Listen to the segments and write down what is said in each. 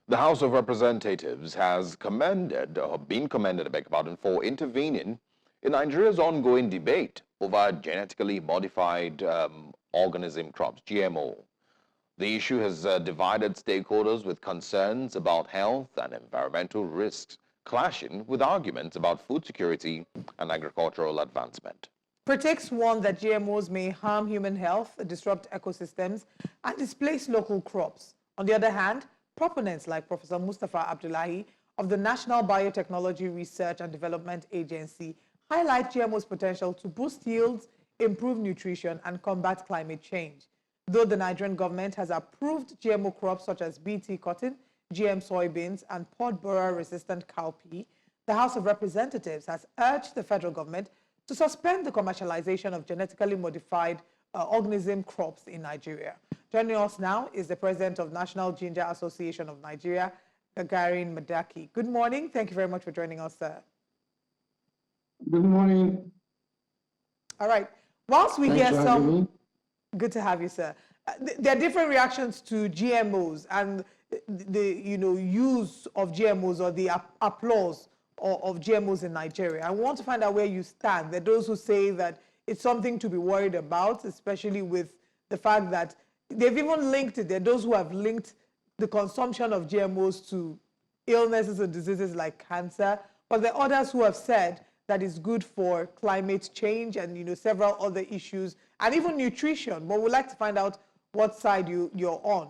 The House of Representatives has commended, or been commended, I beg your pardon, for intervening in Nigeria's ongoing debate over genetically modified organism crops, GMO. The issue has divided stakeholders with concerns about health and environmental risks, clashing with arguments about food security and agricultural advancement. Critics warn that GMOs may harm human health, disrupt ecosystems, and displace local crops. On the other hand, proponents like Professor Mustapha Abdullahi of the National Biotechnology Research and Development Agency highlight GMO's potential to boost yields, improve nutrition, and combat climate change. Though the Nigerian government has approved GMO crops such as BT cotton, GM soybeans, and pod borer-resistant cowpea, the House of Representatives has urged the federal government to suspend the commercialization of genetically modified organism crops in Nigeria. Joining us now is the president of National Ginger Association of Nigeria, Nigerian Madaki. Good morning. Thank you very much for joining us, sir. Good morning. All right. Whilst we hear some... Good to have you, sir. There are different reactions to GMOs and the use of GMOs or the applause of GMOs in Nigeria. I want to find out where you stand. There are those who say that it's something to be worried about, especially with the fact that they've even linked it. There are those who have linked the consumption of GMOs to illnesses and diseases like cancer, but there are others who have said that it's good for climate change and several other issues, and even nutrition. But we'd like to find out what side you're on.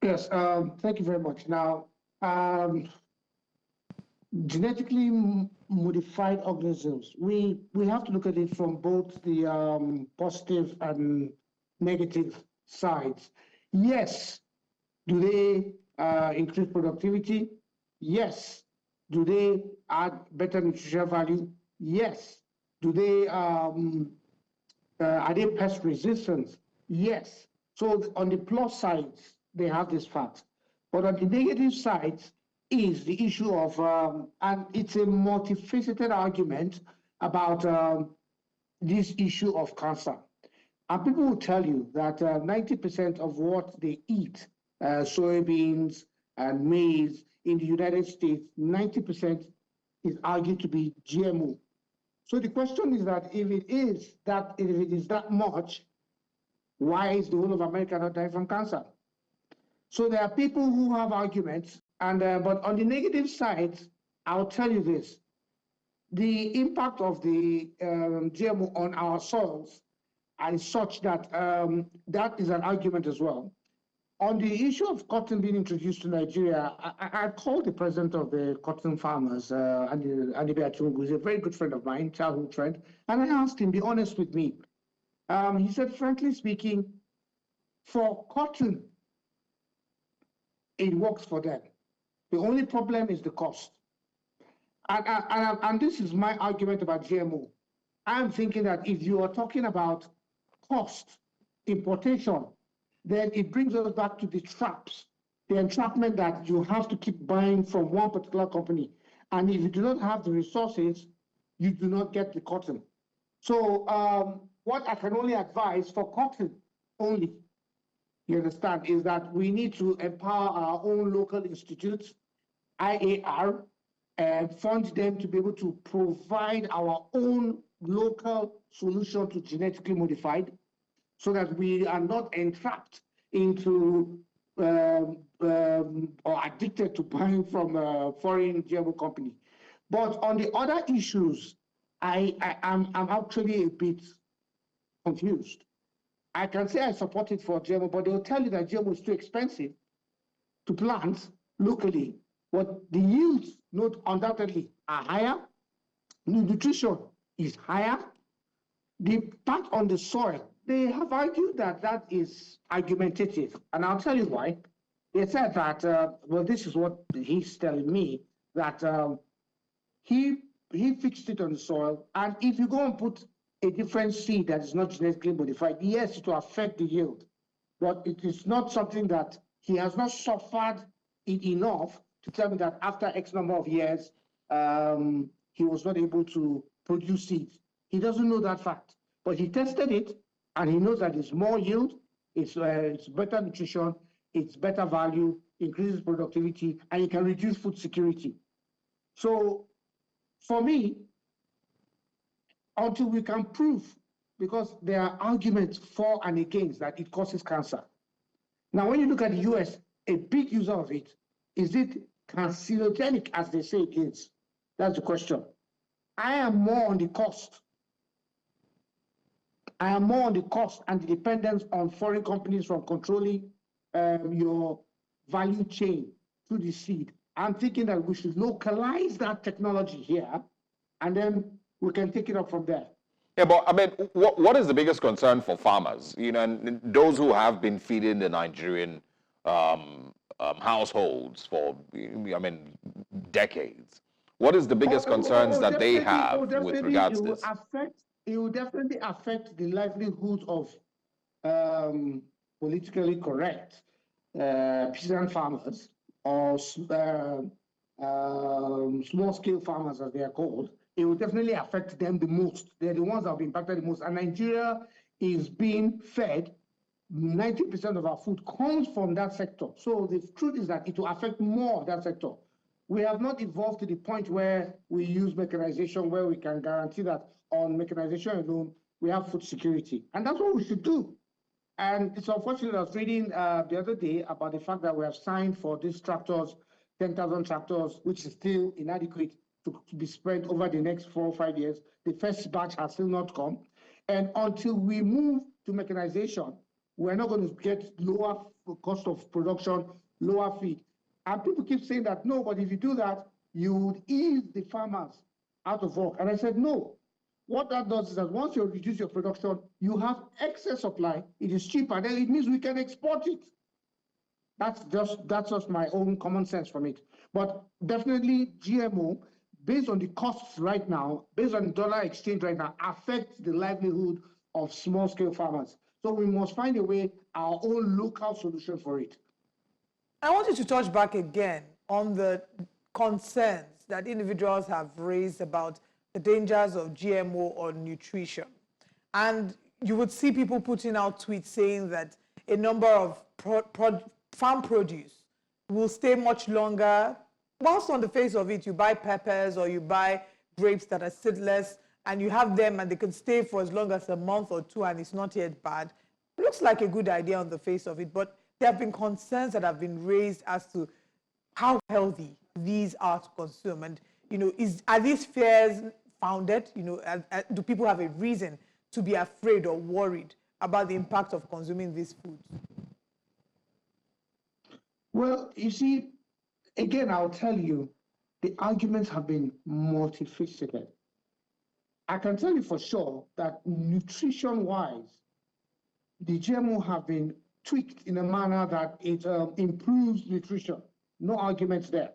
Yes, thank you very much. Now, genetically modified organisms, we have to look at it from both the positive and negative sides. Yes, do they increase productivity? Yes. Do they add better nutritional value? Yes. Do they are they pest resistant? Yes. So on the plus sides, they have this fact. But on the negative side is the issue of, and it's a multifaceted argument about this issue of cancer. And people will tell you that 90% of what they eat, soybeans and maize in the United States, 90% is argued to be GMO. So the question is that if it is that much, why is the whole of America not dying from cancer? So there are people who have arguments, and but on the negative side, I'll tell you this: the impact of the GMO on our soils is such that that is an argument as well. On the issue of cotton being introduced to Nigeria, I called the president of the cotton farmers, Andy who is a very good friend of mine, childhood friend, and I asked him, be honest with me. He said, frankly speaking, for cotton, it works for them. The only problem is the cost. And this is my argument about GMO. I'm thinking that if you are talking about cost, importation, then it brings us back to the traps, the entrapment that you have to keep buying from one particular company. And if you do not have the resources, you do not get the cotton. So what I can only advise for cotton only, you understand, is that we need to empower our own local institutes, IAR, and fund them to be able to provide our own local solution to genetically modified, so that we are not entrapped into or addicted to buying from a foreign GMO company. But on the other issues, I'm actually a bit confused. I can say I support it for GMO, but they'll tell you that GMO is too expensive to plant locally. But the yields, undoubtedly, are higher. The nutrition is higher. The part on the soil, they have argued that that is argumentative, and I'll tell you why. They said that, well, this is what he's telling me, that he fixed it on the soil, and if you go and put a different seed that is not genetically modified, yes, it will affect the yield, but it is not something that he has not suffered it enough to tell me that after X number of years, he was not able to produce seeds. He doesn't know that fact, but he tested it, and he knows that it's more yield, it's better nutrition, it's better value, increases productivity, and it can reduce food security. So for me, until we can prove, because there are arguments for and against that it causes cancer. Now, when you look at the US, a big user of it, is it carcinogenic as they say it is? That's the question. I am more on the cost. I am more on the cost and the dependence on foreign companies from controlling your value chain through the seed. I'm thinking that we should localize that technology here, and then we can take it up from there. Yeah, but I mean, what is the biggest concern for farmers? You know, and those who have been feeding the Nigerian households for, I mean, decades. What is the biggest concerns that they have with regards to this? It will definitely affect the livelihood of politically correct peasant farmers or small-scale farmers, as they are called. It will definitely affect them the most. They're the ones that will be impacted the most. And Nigeria is being fed 90% of our food comes from that sector. So the truth is that it will affect more of that sector. We have not evolved to the point where we use mechanization, where we can guarantee that on mechanization alone, we have food security. And that's what we should do. And it's unfortunate, I was reading the other day about the fact that we have signed for these tractors, 10,000 tractors, which is still inadequate to be spread over the next 4 or 5 years. The first batch has still not come. And until we move to mechanization, we're not going to get lower cost of production, lower feed. And people keep saying that, no, but if you do that, you would ease the farmers out of work. And I said, no. What that does is that once you reduce your production, you have excess supply, it is cheaper, then it means we can export it. That's just my own common sense from it. But definitely GMO, based on the costs right now, based on the dollar exchange right now, affects the livelihood of small-scale farmers. So we must find a way, our own local solution for it. I wanted to touch back again on the concerns that individuals have raised about the dangers of GMO on nutrition. And you would see people putting out tweets saying that a number of farm produce will stay much longer. Whilst on the face of it, you buy peppers or you buy grapes that are seedless, and you have them and they can stay for as long as a month or two and it's not yet bad. It looks like a good idea on the face of it, but there have been concerns that have been raised as to how healthy these are to consume. And, you know, are these fears founded? You know, do people have a reason to be afraid or worried about the impact of consuming these foods? Well, you see, again, I'll tell you, the arguments have been multifaceted. I can tell you for sure that nutrition-wise, the GMO have been tweaked in a manner that it improves nutrition. No arguments there.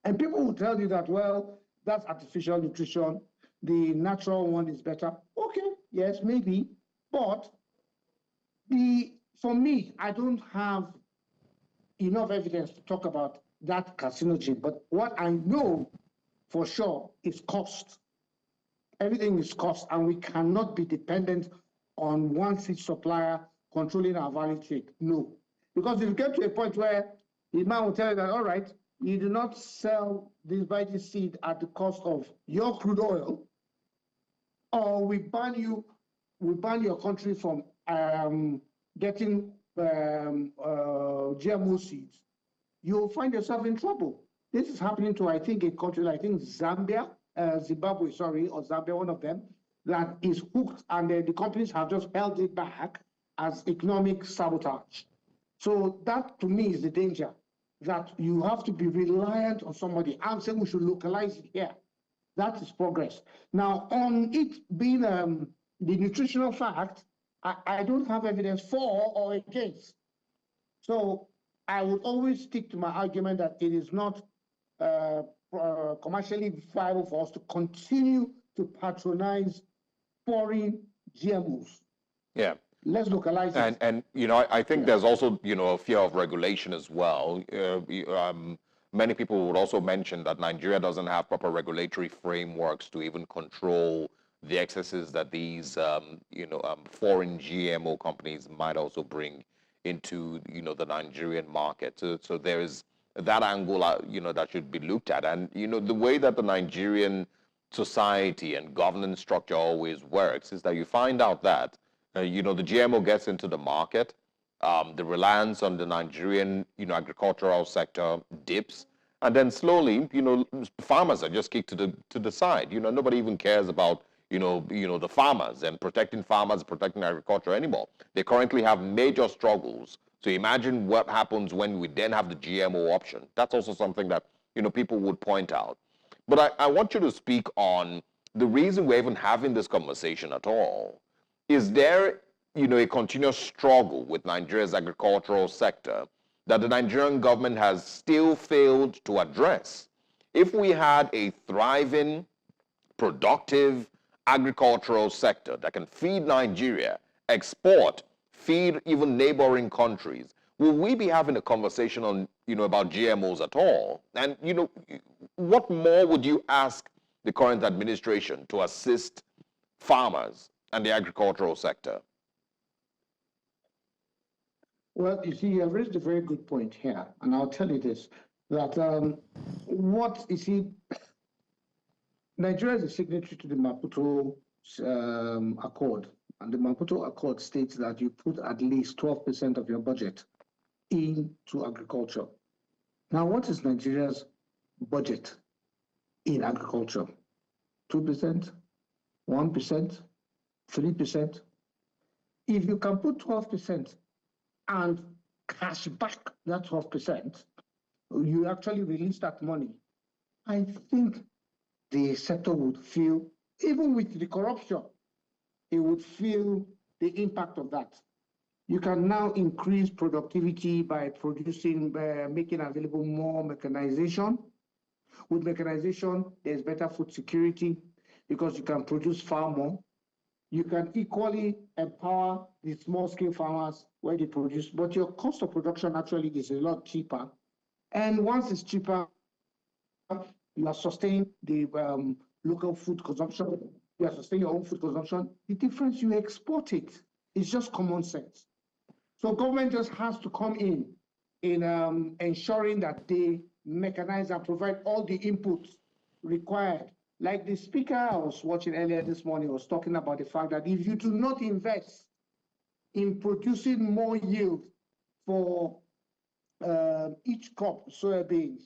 And people will tell you that, well, that's artificial nutrition. The natural one is better. Okay, yes, maybe. But for me, I don't have enough evidence to talk about that carcinogen. But what I know for sure is cost. Everything is cost, and we cannot be dependent on one seed supplier controlling our value chain. No. Because if you get to a point where the man will tell you that, all right, you do not sell this seed at the cost of your crude oil, or we ban your country from getting GMO seeds, you'll find yourself in trouble. This is happening to, I think, a country, I think Zimbabwe, or Zambia, one of them, that is hooked, and the companies have just held it back as economic sabotage. So that, to me, is the danger, that you have to be reliant on somebody. I'm saying we should localize it here. That is progress. Now, on it being the nutritional fact, I don't have evidence for or against. So I would always stick to my argument that it is not commercially viable for us to continue to patronize foreign GMOs. Yeah. Let's localize it. And you know, I think there's also, you know, a fear of regulation as well. Many people would also mention that Nigeria doesn't have proper regulatory frameworks to even control the excesses that these, foreign GMO companies might also bring into, the Nigerian market. So there is that angle, that should be looked at. And, the way that the Nigerian society and governance structure always works is that you find out that, the GMO gets into the market, the reliance on the Nigerian, agricultural sector dips, and then slowly, farmers are just kicked to the side. Nobody even cares about, the farmers and protecting farmers, protecting agriculture anymore. They currently have major struggles. So imagine what happens when we then have the GMO option. That's also something that, people would point out. But I want you to speak on the reason we're even having this conversation at all. Is there, a continuous struggle with Nigeria's agricultural sector that the Nigerian government has still failed to address? If we had a thriving, productive agricultural sector that can feed Nigeria, export, feed even neighboring countries, will we be having a conversation on, about GMOs at all? And, what more would you ask the current administration to assist farmers and the agricultural sector? Well, you see, you have raised a very good point here, and I'll tell you this, that Nigeria is a signatory to the Maputo Accord, and the Maputo Accord states that you put at least 12% of your budget into agriculture. Now, what is Nigeria's budget in agriculture? 2%, 1%, 3%? If you can put 12% and cash back that 12%, you actually release that money, I think the sector would feel, even with the corruption, it would feel the impact of that. You can now increase productivity by making available more mechanization. With mechanization, there's better food security because you can produce far more. You can equally empower the small-scale farmers where they produce, but your cost of production actually is a lot cheaper. And once it's cheaper, you are sustaining the local food consumption. You are sustaining your own food consumption. The difference, you export it. It's just common sense. So government just has to come in ensuring that they mechanize and provide all the inputs required. Like the speaker I was watching earlier this morning was talking about the fact that if you do not invest in producing more yield for each crop, soybeans,